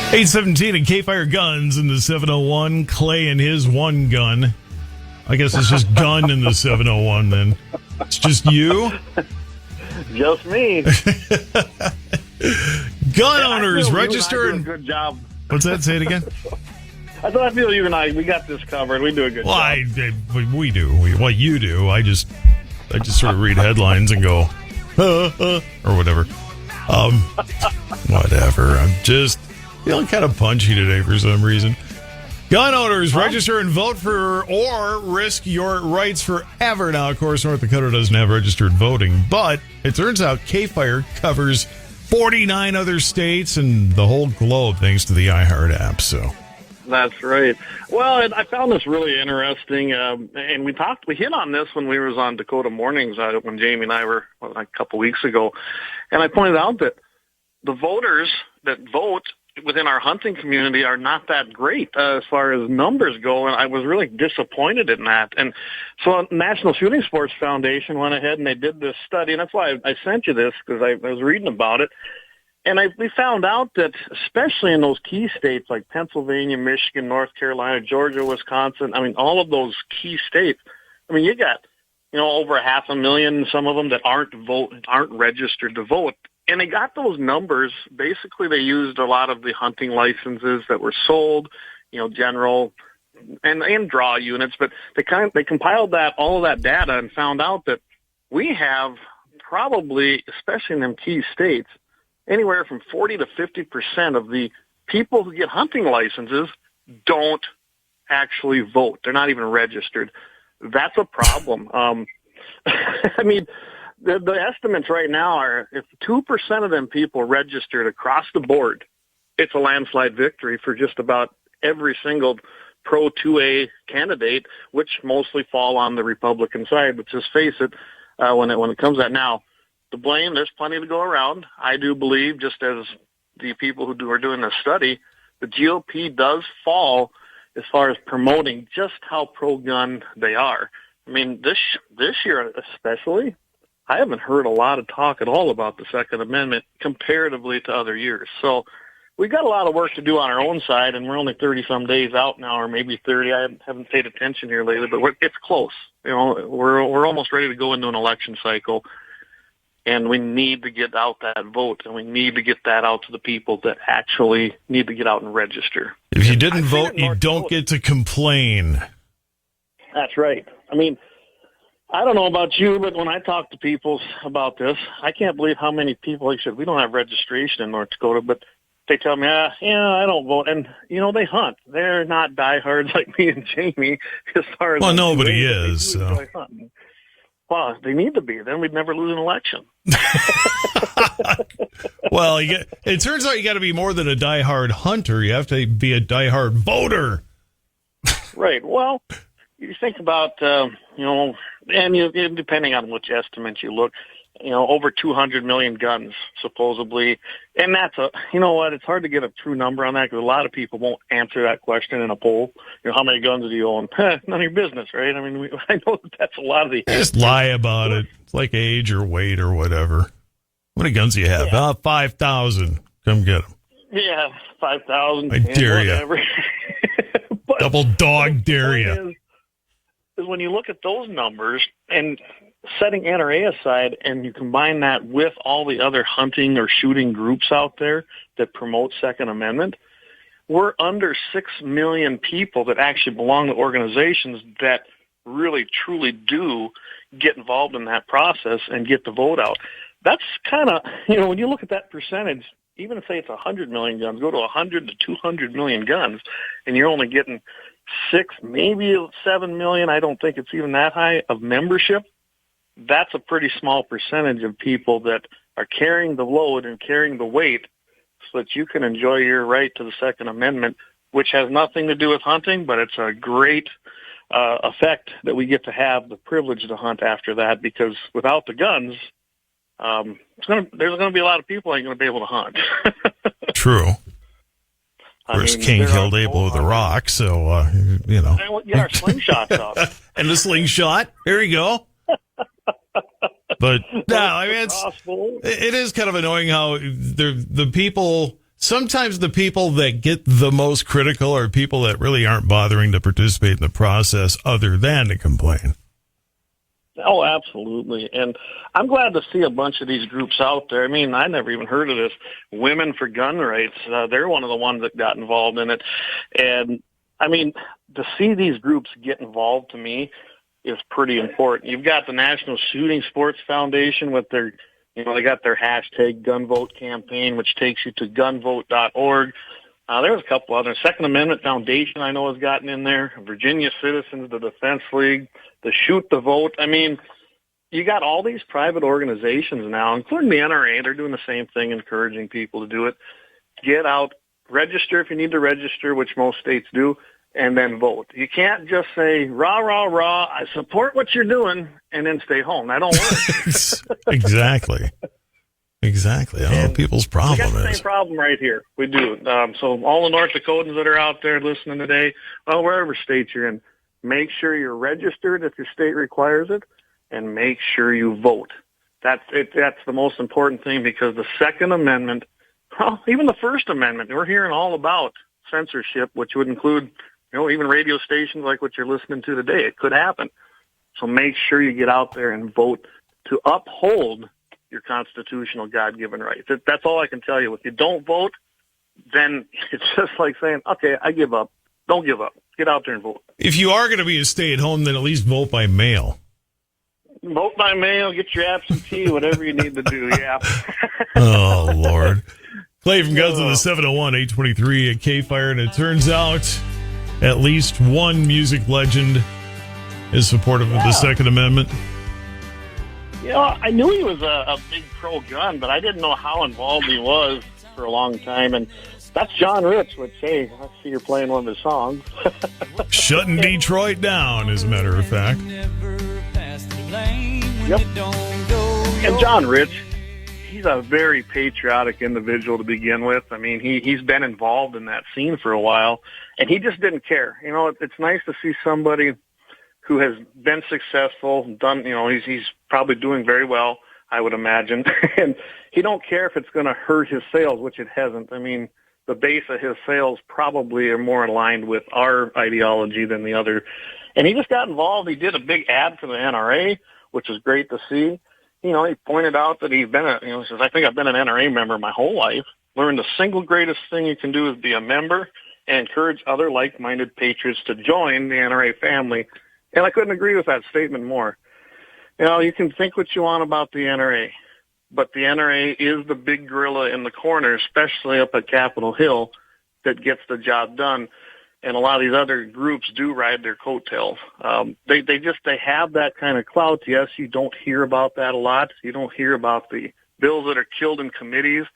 817 and K-Fire Guns in the 701. Clay and his one gun. I guess it's just gun in the 701 then. It's just you? Just me. Gun owners, register and good job. What's that? Say it again. I feel you and we got this covered. We do a good job. We do. What you do. I just sort of read headlines and go, or whatever. Whatever. I'm just feeling kind of punchy today for some reason. Gun owners, register and vote for or risk your rights forever. Now, of course, North Dakota doesn't have registered voting, but it turns out K-Fire covers 49 other states and the whole globe thanks to the iHeart app. So that's right. Well, I found this really interesting, and we hit on this when we was on Dakota Mornings when Jamie and I were a couple weeks ago, and I pointed out that the voters that vote within our hunting community are not that great as far as numbers go, and I was really disappointed in that. And so National Shooting Sports Foundation went ahead and they did this study, and that's why I sent you this, because I was reading about it. And we found out that especially in those key states like Pennsylvania, Michigan, North Carolina, Georgia, Wisconsin, all of those key states, you got, over 500,000, some of them that aren't registered to vote. And they got those numbers. Basically, they used a lot of the hunting licenses that were sold, general and draw units. But they compiled all of that data and found out that we have probably, especially in them key states, anywhere from 40 to 50% of the people who get hunting licenses don't actually vote. They're not even registered. That's a problem. The estimates right now are if 2% of them people registered across the board, it's a landslide victory for just about every single pro 2A candidate, which mostly fall on the Republican side. But just face it, when it comes to that now, the blame, there's plenty to go around. I do believe, just as the people who are doing this study, the GOP does fall as far as promoting just how pro-gun they are. This year especially, I haven't heard a lot of talk at all about the Second Amendment comparatively to other years. So we've got a lot of work to do on our own side, and we're only 30-some days out now, or maybe 30. I haven't paid attention here lately, but it's close. We're almost ready to go into an election cycle, and we need to get out that vote, and we need to get that out to the people that actually need to get out and register. If you didn't vote, you don't get to complain. That's right. I don't know about you, but when I talk to people about this, I can't believe how many people we don't have registration in North Dakota, but they tell me, I don't vote. And, they hunt. They're not diehards like me and Jamie as far as... Well, nobody is. So. Well, they need to be. Then we'd never lose an election. Well, it turns out you got to be more than a diehard hunter. You have to be a diehard voter. Right. Well, you think about, and depending on which estimate you look, over 200 million guns, supposedly. And that's it's hard to get a true number on that because a lot of people won't answer that question in a poll. How many guns do you own? None of your business, right? I know that's a lot of the... Just lie about it. It's like age or weight or whatever. How many guns do you have? Yeah. 5,000. Come get them. Yeah, 5,000. I dare you. Double dog dare you. Is when you look at those numbers and setting NRA aside and you combine that with all the other hunting or shooting groups out there that promote Second Amendment, we're under 6 million people that actually belong to organizations that really, truly do get involved in that process and get the vote out. That's kind of, when you look at that percentage, even if say it's 100 million guns, go to 100 to 200 million guns, and you're only getting 6, maybe 7 million, I don't think it's even that high, of membership. That's a pretty small percentage of people that are carrying the load and carrying the weight so that you can enjoy your right to the Second Amendment, which has nothing to do with hunting, but it's a great effect that we get to have the privilege to hunt after that, because without the guns, there's going to be a lot of people ain't going to be able to hunt. True. Of course, King killed Abel with a rock, so, Get our slingshots out. And the slingshot. Here you go. But, no, it is kind of annoying how the people sometimes the people that get the most critical are people that really aren't bothering to participate in the process other than to complain. Oh, absolutely. And I'm glad to see a bunch of these groups out there. I mean, I never even heard of this. Women for Gun Rights, they're one of the ones that got involved in it. And, I mean, to see these groups get involved, to me, is pretty important. You've got the National Shooting Sports Foundation with their, they got their hashtag Gun Vote campaign, which takes you to gunvote.org. There's a couple others. Second Amendment Foundation, I know, has gotten in there. Virginia Citizens, the Defense League, the Shoot the Vote. I mean, you got all these private organizations now, including the NRA. They're doing the same thing, encouraging people to do it. Get out, register if you need to register, which most states do, and then vote. You can't just say, rah, rah, rah, I support what you're doing, and then stay home. That don't work. Exactly. Exactly. I don't know what people's problem is. We got the same problem right here. We do. So all the North Dakotans that are out there listening today, well, wherever state you're in, make sure you're registered if your state requires it, and make sure you vote. That's it. That's the most important thing, because the Second Amendment, well, even the First Amendment, we're hearing all about censorship, which would include, even radio stations like what you're listening to today. It could happen. So make sure you get out there and vote to uphold your constitutional God-given rights. That's all I can tell you. If you don't vote, then it's just like saying, okay, I give up. Don't give up. Get out there and vote. If you are going to be a stay-at-home, then at least vote by mail. Vote by mail, get your absentee, whatever you need to do, yeah. Oh, Lord. Clay from Guns of the 701, 823 at K-Fire, and it turns out at least one music legend is supportive of the Second Amendment. I knew he was a big pro-gun, but I didn't know how involved he was for a long time. And that's John Rich, which, hey, I see you're playing one of his songs. Shutting Detroit down, as a matter of fact. Yep. And John Rich, he's a very patriotic individual to begin with. I mean, he's been involved in that scene for a while, and he just didn't care. It's nice to see somebody who has been successful, done, he's probably doing very well, I would imagine. And he don't care if it's going to hurt his sales, which it hasn't. I mean, the base of his sales probably are more aligned with our ideology than the other. And he just got involved. He did a big ad for the NRA, which was great to see. He pointed out that he's been he says, I think I've been an NRA member my whole life. Learned the single greatest thing you can do is be a member and encourage other like-minded patriots to join the NRA family. And I couldn't agree with that statement more. You can think what you want about the NRA, but the NRA is the big gorilla in the corner, especially up at Capitol Hill, that gets the job done. And a lot of these other groups do ride their coattails. They have that kind of clout. Yes, you don't hear about that a lot. You don't hear about the bills that are killed in committees.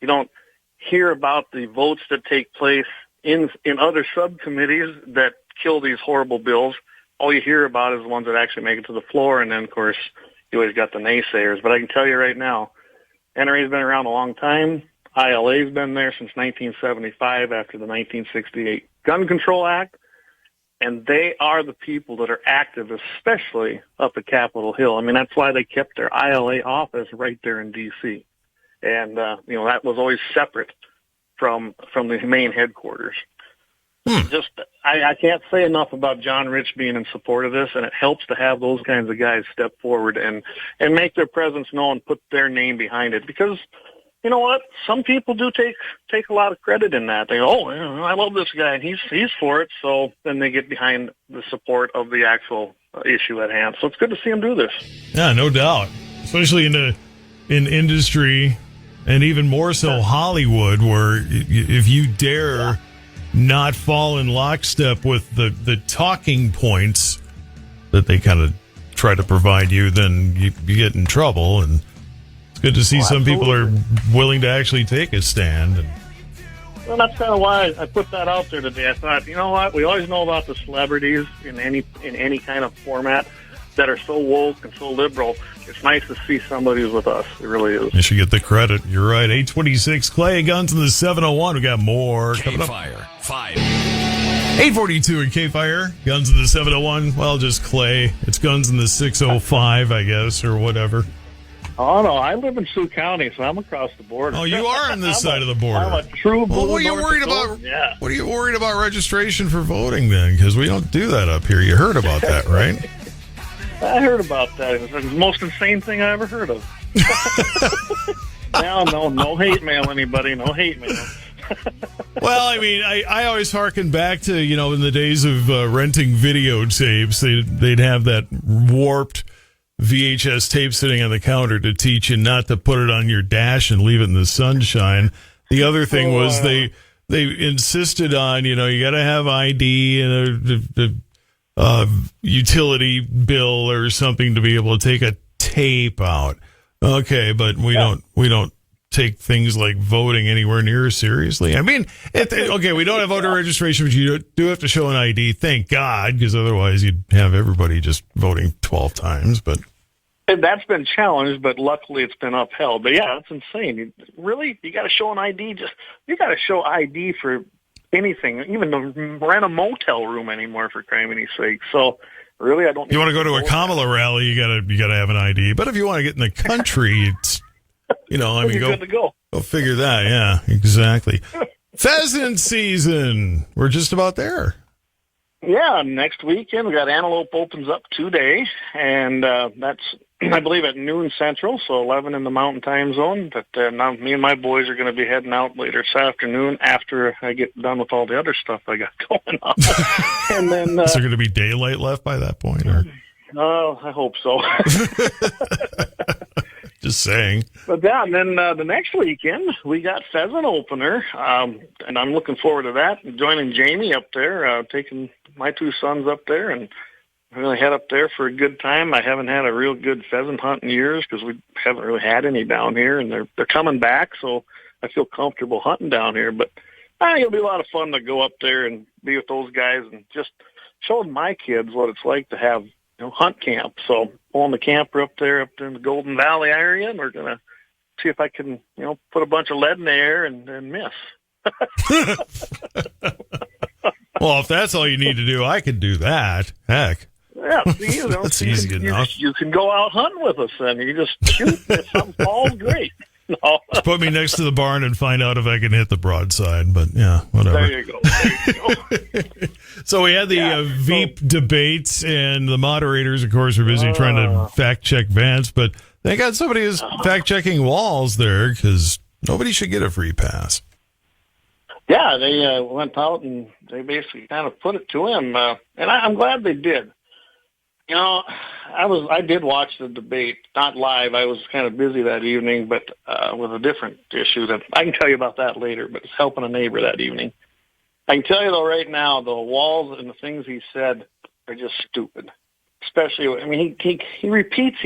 You don't hear about the votes that take place in other subcommittees that kill these horrible bills. All you hear about is the ones that actually make it to the floor, and then, of course, you always got the naysayers. But I can tell you right now, NRA's been around a long time. ILA's been there since 1975 after the 1968 Gun Control Act, and they are the people that are active, especially up at Capitol Hill. I mean, that's why they kept their ILA office right there in D.C., and, that was always separate from the main headquarters. I can't say enough about John Rich being in support of this, and it helps to have those kinds of guys step forward and make their presence known, put their name behind it. Because, you know what? Some people do take a lot of credit in that. They go, I love this guy, and he's for it. So then they get behind the support of the actual issue at hand. So it's good to see him do this. Yeah, no doubt. Especially in industry, and even more so Hollywood, where if you dare not fall in lockstep with the talking points that they kind of try to provide you, then you get in trouble. And it's good to see some people are willing to actually take a stand. Well, that's kind of why I put that out there today. I thought, you know what? We always know about the celebrities in any kind of format that are so woke and so liberal. It's nice to see somebody who's with us. It really is. You should get the credit. You're right. 826 Clay, Guns in the 701. We got more coming up. K-Fire 5. 842 at K-Fire, Guns in the 701. Well, just Clay. It's Guns in the 605, I guess, or whatever. Oh, no, I live in Sioux County, so I'm across the border. Oh, you are on this side of the border. I'm a true Well, blue what are you North worried Dakota. about? Yeah. What are you worried about registration for voting then? Because we don't do that up here. You heard about that, right? I heard about that. It's the most insane thing I ever heard of. No hate mail, anybody. No hate mail. Well, I mean, I always harken back to, in the days of renting videotapes, they'd have that warped VHS tape sitting on the counter to teach you not to put it on your dash and leave it in the sunshine. The other thing was they insisted on, you got to have ID and a utility bill or something to be able to take a tape out. Okay, but we don't take things like voting anywhere near seriously. I mean, okay, we don't have voter registration, but you do have to show an ID. Thank God, because otherwise you'd have everybody just voting 12 times. But that's been challenged, but luckily it's been upheld. But yeah, that's insane. You got to show an ID. You got to show ID for anything, even to rent a motel room anymore, for criminy sake. So really, I don't. You want to go to a Kamala rally? You gotta have an ID. But if you want to get in the country, it's good to go. Go figure that. Yeah, exactly. Pheasant season. We're just about there. Yeah, next weekend we got Antelope opens up today, and that's I believe at noon Central, so 11 in the Mountain Time Zone. But now me and my boys are going to be heading out later this afternoon after I get done with all the other stuff I got going on. And then is there going to be daylight left by that point? Or? I hope so. Just saying. But yeah, and then the next weekend we got pheasant opener, and I'm looking forward to that. Joining Jamie up there, taking my two sons up there, and we're going to head up there for a good time. I haven't had a real good pheasant hunt in years because we haven't really had any down here, and they're coming back, so I feel comfortable hunting down here. But I think it'll be a lot of fun to go up there and be with those guys and just show my kids what it's like to have hunt camp. So pulling the camper up there in the Golden Valley area, and we're going to see if I can, put a bunch of lead in the air and miss. Well, if that's all you need to do, I could do that. Heck. Yeah, that's easy enough. You can go out hunting with us, and you just shoot. If something falls, great. No. Just put me next to the barn and find out if I can hit the broadside. But yeah, whatever. There you go. So we had the Veep debates, and the moderators, of course, are busy trying to fact check Vance. But they got somebody who's fact checking Walz there because nobody should get a free pass. Yeah, they went out and they basically kind of put it to him, and I'm glad they did. I did watch the debate, not live. I was kind of busy that evening, but with a different issue that I can tell you about that later. But it's helping a neighbor that evening. I can tell you though, right now, the Walz and the things he said are just stupid. Especially, I mean, he repeats,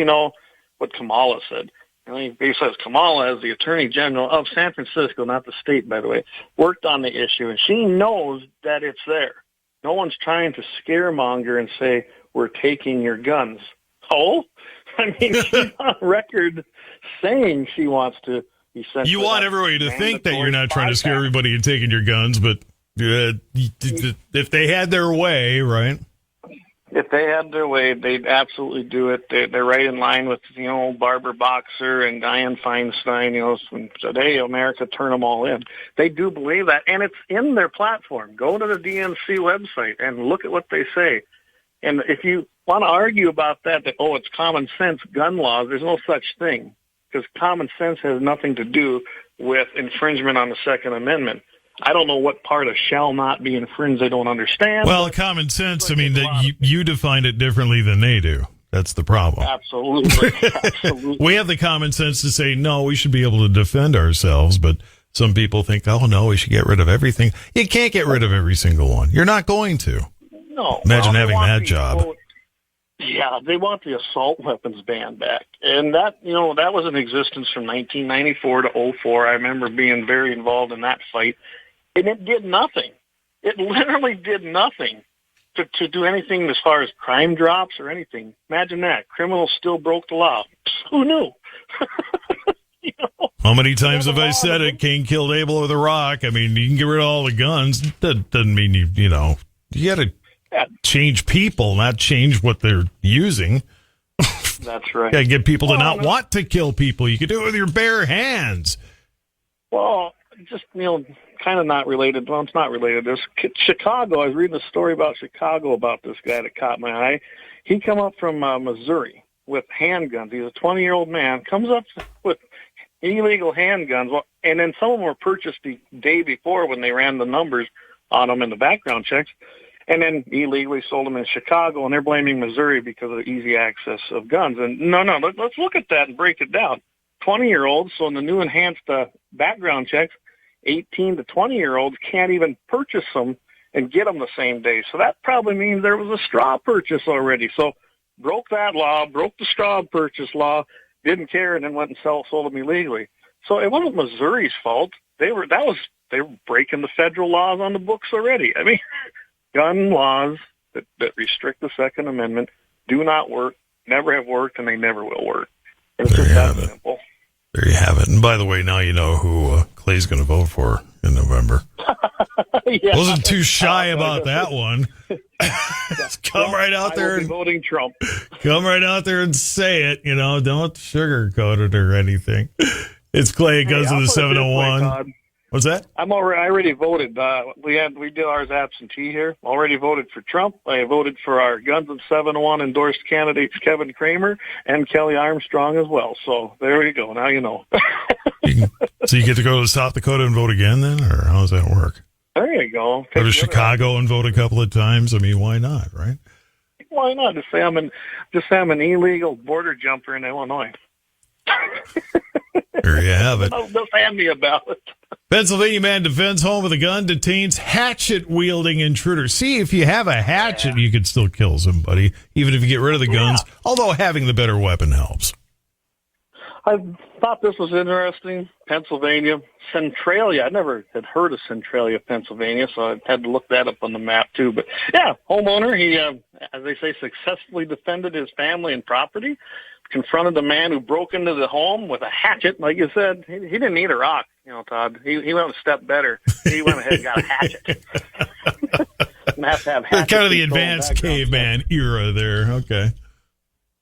what Kamala said. He says Kamala, as the Attorney General of San Francisco, not the state, by the way, worked on the issue, and she knows that it's there. No one's trying to scaremonger and say, we're taking your guns. Oh? I mean, she's on record saying she wants to essentially... You want everybody to think that you're not trying to scare everybody and taking your guns, but if they had their way, right? If they had their way, they'd absolutely do it. They're right in line with, Barbara Boxer and Dianne Feinstein, and said, hey, America, turn them all in. They do believe that, and it's in their platform. Go to the DNC website and look at what they say. And if you want to argue about that, it's common sense gun laws, there's no such thing, because common sense has nothing to do with infringement on the Second Amendment. I don't know what part of shall not be infringed they don't understand. Well, common sense, I mean, that you define it differently than they do. That's the problem. Absolutely. Absolutely. We have the common sense to say, no, we should be able to defend ourselves, but some people think, oh, no, we should get rid of everything. You can't get rid of every single one. You're not going to. No. Imagine having that job. Yeah, they want the assault weapons ban back. And that was in existence from 1994 to 2004. I remember being very involved in that fight. And it did nothing. It literally did nothing to do anything as far as crime drops or anything. Imagine that. Criminals still broke the law. Who knew? How many times have I said it? Cain killed Abel with a rock. I mean, you can get rid of all the guns. That doesn't mean you got to change people, not change what they're using. honest. That's right. Yeah, get people to not want to kill people. You can do it with your bare hands. Well, just, kind of not related. Well, it's not related. There's Chicago. I was reading a story about Chicago about this guy that caught my eye. He come up from Missouri with handguns. He's a 20-year-old man, comes up with illegal handguns, and then some of them were purchased the day before when they ran the numbers on them in the background checks, and then illegally sold them in Chicago, and they're blaming Missouri because of the easy access of guns. And no, let's look at that and break it down. 20-year-olds, so in the new enhanced background checks, 18 to 20-year-olds can't even purchase them and get them the same day. So that probably means there was a straw purchase already. So broke that law, broke the straw purchase law, didn't care, and then went and sold them illegally. So it wasn't Missouri's fault. They were breaking the federal laws on the books already. I mean, gun laws that restrict the Second Amendment do not work, never have worked, and they never will work. It's just that simple. There you have it. And by the way, now you know who Clay's going to vote for in November. Yeah. Wasn't too shy about that one. Come right out there and voting Trump. Come right out there and say it. Don't sugarcoat it or anything. It's Clay. It goes to the 701. What's that? I already voted. We did ours absentee here. Already voted for Trump. I voted for our Guns and 701 endorsed candidates Kevin Kramer and Kelly Armstrong as well. So there you go. Now you know. So you get to go to South Dakota and vote again then, or how does that work? There you go. Go to Chicago and vote a couple of times. I mean, why not, right? Why not? Just say I'm an illegal border jumper in Illinois. There you have it. Don't hand me about it. Pennsylvania man defends home with a gun, detains hatchet-wielding intruder. See, if you have a hatchet, you could still kill somebody, even if you get rid of the guns, although having the better weapon helps. I thought this was interesting. Pennsylvania, Centralia. I never had heard of Centralia, Pennsylvania, so I had to look that up on the map, too. But, yeah, homeowner, he, as they say, successfully defended his family and property, confronted the man who broke into the home with a hatchet. Like you said, he didn't need a rock, Todd. He went a step better. He went ahead and got a hatchet. Have to have kind of the advanced caveman era there. Okay.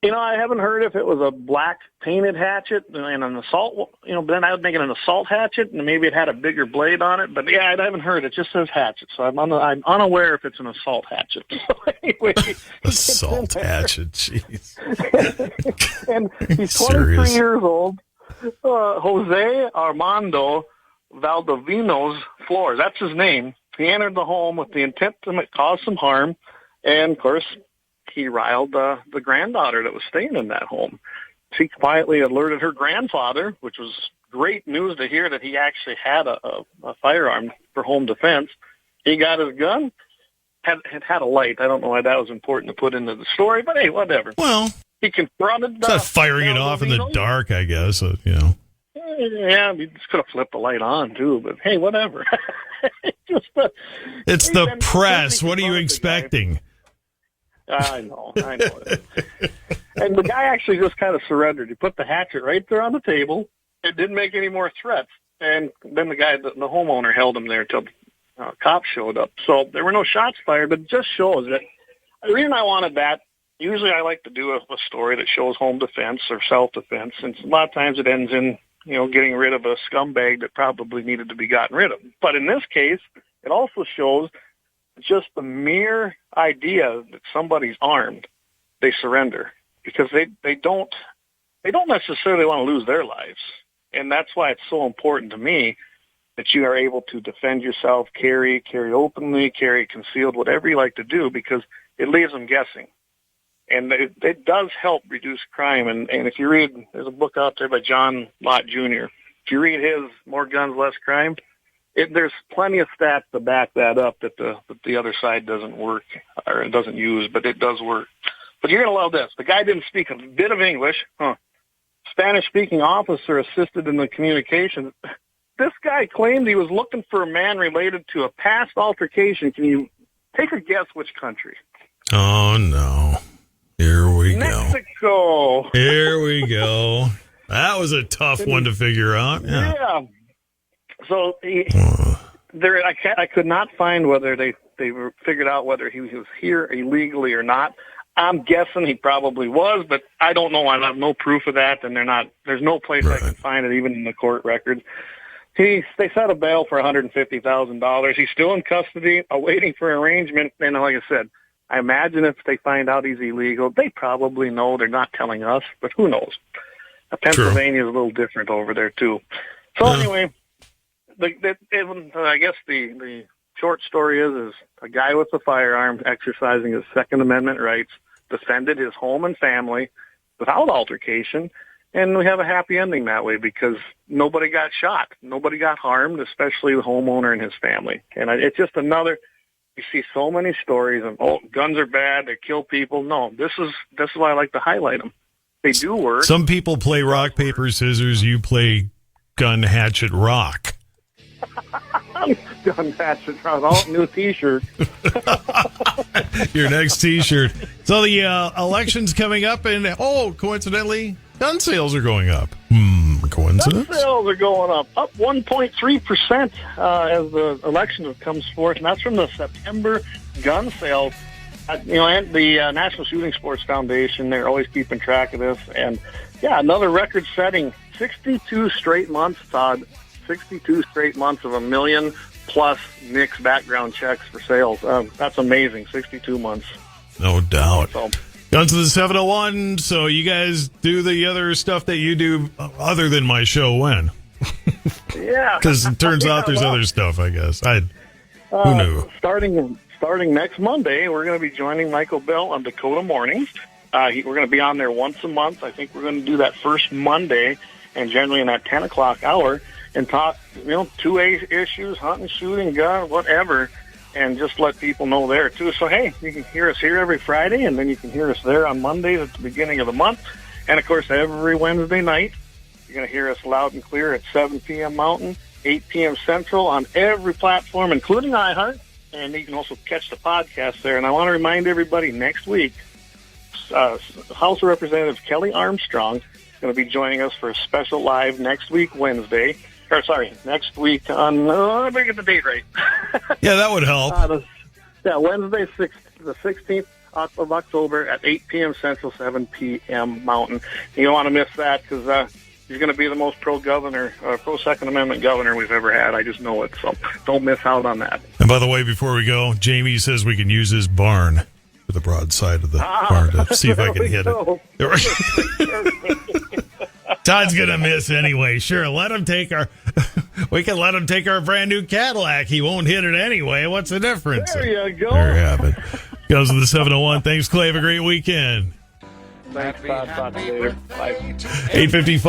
I haven't heard if it was a black painted hatchet and an assault, but then I would make it an assault hatchet and maybe it had a bigger blade on it. But yeah, I haven't heard. It just says hatchet. So I'm unaware if it's an assault hatchet. So anyway, assault hatchet, jeez. And he's 23 years old. Jose Armando Valdovino's Flores. That's his name. He entered the home with the intent to cause some harm. And of course, he riled the granddaughter that was staying in that home. She quietly alerted her grandfather, which was great news to hear that he actually had a firearm for home defense. He got his gun, had a light. I don't know why that was important to put into the story, but hey, whatever. Well, he confronted. It's not firing it off in the dark, I guess. Yeah, he just could have flipped the light on too. But hey, whatever. It's the press. What are you expecting? I know. And the guy actually just kind of surrendered. He put the hatchet right there on the table. It didn't make any more threats. And then the homeowner held him there until cops showed up. So there were no shots fired, but it just shows that the reason I wanted that, usually I like to do a story that shows home defense or self-defense, and a lot of times it ends in, getting rid of a scumbag that probably needed to be gotten rid of. But in this case, it also shows just the mere idea that somebody's armed, they surrender because they don't necessarily want to lose their lives. And that's why it's so important to me that you are able to defend yourself, carry openly, carry concealed, whatever you like to do, because it leaves them guessing. And it does help reduce crime. And if you read, there's a book out there by John Lott Jr. If you read his More Guns, Less Crime, there's plenty of stats to back that up that the other side doesn't work or doesn't use, but it does work. But you're going to love this. The guy didn't speak a bit of English. Spanish-speaking officer assisted in the communication. This guy claimed he was looking for a man related to a past altercation. Can you take a guess which country? Oh, no. Here we go. Mexico. Here we go. That was a tough one to figure out. Yeah. So I could not find whether they figured out whether he was here illegally or not. I'm guessing he probably was, but I don't know. I have no proof of that, and there's no place I can find it, even in the court records. They set a bail for $150,000. He's still in custody, awaiting for arrangement. And like I said, I imagine if they find out he's illegal, they probably know. They're not telling us, but who knows? Pennsylvania is a little different over there too. So anyway, I guess the short story is a guy with a firearm exercising his Second Amendment rights defended his home and family without altercation. And we have a happy ending that way because nobody got shot. Nobody got harmed, especially the homeowner and his family. And it's just another, you see so many stories of, guns are bad, they kill people. No, this is why I like to highlight them. They do work. Some people play rock, paper, scissors. You play gun, hatchet, rock. Gun, hatchet, rock. New T-shirt. Your next T-shirt. So the election's coming up, and coincidentally, gun sales are going up. Coincidence? Gun sales are going up 1.3% as the election comes forth, and that's from the September gun sales. And the National Shooting Sports Foundation, they're always keeping track of this. And, another record-setting 62 straight months, Todd. 62 straight months of 1 million plus NICS background checks for sales. That's amazing, 62 months. No doubt. So, Guns to the 701, so you guys do the other stuff that you do other than my show when? Yeah. Because it turns out there's other stuff, I guess. Who knew? Starting next Monday, we're going to be joining Michael Bell on Dakota Mornings. We're going to be on there once a month. I think we're going to do that first Monday, and generally in that 10 o'clock hour, and talk, 2A issues, hunting, shooting, gun, whatever, and just let people know there, too. So, hey, you can hear us here every Friday, and then you can hear us there on Mondays at the beginning of the month. And, of course, every Wednesday night, you're going to hear us loud and clear at 7 p.m. Mountain, 8 p.m. Central on every platform, including iHeart. And you can also catch the podcast there. And I want to remind everybody, next week, House of Representatives Kelly Armstrong is going to be joining us for a special live next week, next week on, let me get the date right. Yeah, that would help. Wednesday, the 16th of October at 8 p.m. Central, 7 p.m. Mountain. You don't want to miss that because he's going to be the most pro-Second Amendment governor we've ever had. I just know it, so don't miss out on that. And by the way, before we go, Jamie says we can use his barn for the broad side of the barn to see if I can hit it. Todd's going to miss anyway. Sure, we can let him take our brand new Cadillac. He won't hit it anyway. What's the difference? There you go. There you have it. Goes to the 701. Thanks, Clay. Have a great weekend. Thanks, Todd. Talk to you later. Bye. 8:55.